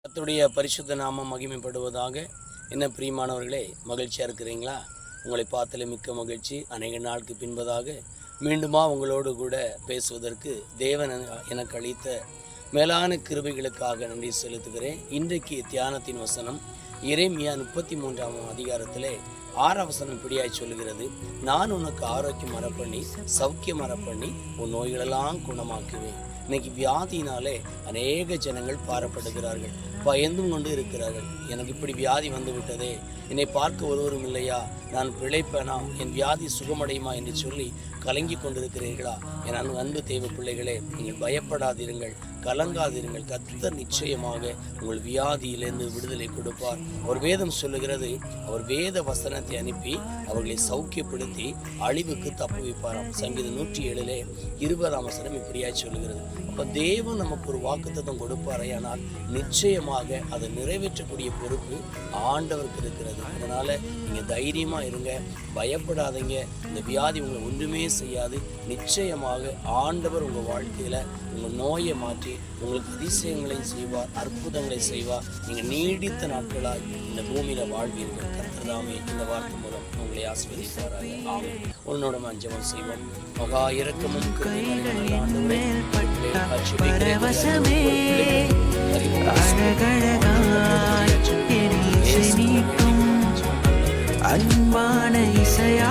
கர்த்தருடைய பரிசுத்த நாமம் மகிமைப்படுவதாக. என்ன பிரியமானவர்களே, மகிழ்ச்சியாக இருக்கிறீங்களா? உங்களை பார்த்தல மிக்க மகிழ்ச்சி. அநேக நாளுக்கு பின்பதாக மீண்டுமா உங்களோடு கூட பேசுவதற்கு தேவன் எனக்கு அளித்த மேலான கிருபைகளுக்காக நன்றி செலுத்துகிறேன். இன்றைக்கு தியானத்தின் வசனம் எரேமியா 33ஆம் அதிகாரத்திலே 6ஆம் வசனம் இப்படியாய் சொல்லுகிறது: நான் உனக்கு ஆரோக்கியம் வரப்பண்ணி சௌக்கியம் வரப்பண்ணி உன் நோய்களெல்லாம் குணமாக்குவேன். இன்னைக்கு வியாதியினாலே அநேக ஜனங்கள் பாரப்படுகிறார்கள், பயந்தும் கொண்டு இருக்கிறார்கள். எனக்கு இப்படி வியாதி வந்து விட்டதே, என்னை பார்க்க ஒருவரும் இல்லையா, நான் பிழைப்பேனா, என் வியாதி சுகமடையுமா என்று சொல்லி கலங்கி கொண்டிருக்கிறீர்களா? என் அன்பு தேவ பிள்ளைகளே, நீங்கள் பயப்படாதிருங்கள், கலங்காதிருங்கள். கர்த்தர் நிச்சயமாக உங்கள் வியாதியிலிருந்து விடுதலை கொடுப்பார். அவர் வேதம் சொல்லுகிறது, அவர் வேத வசனத்தை அனுப்பி அவர்களை சௌக்கியப்படுத்தி அழிவுக்கு தப்புவிப்பாராம். சங்கீதம் 107 20ஆம் வசனம் இப்படியாய் சொல்லுகிறது. அப்போ தேவன் நமக்கு ஒரு வாக்குத்தத்தம் கொடுப்பாரே, ஆனால் நிச்சயமாக அதை நிறைவேற்றக்கூடிய பொறுப்பு ஆண்டவருக்கு இருக்கிறது. அதனால நீங்க தைரியமா இருங்க, பயப்படாதீங்க. இந்த வியாதி உங்களை ஒன்றுமே செய்யாது. நிச்சயமாக ஆண்டவர் உங்க வாழ்க்கையில உங்க நோயை மாற்றி உங்களுக்கு அதிசயங்களையும் செய்வார், அற்புதங்களை செய்வார். நீங்க நீடித்த நாட்களாய் இந்த பூமியில வாழ்வீர்கள். கர்த்தர்தாமே இந்த வார்த்தை மூலம் உங்களை ஆசீர்வதிப்பாராக. ஆமென். உன்னோட ஜெபம் செய்வோம். மகா இரக்கமும் அன்பான இசையா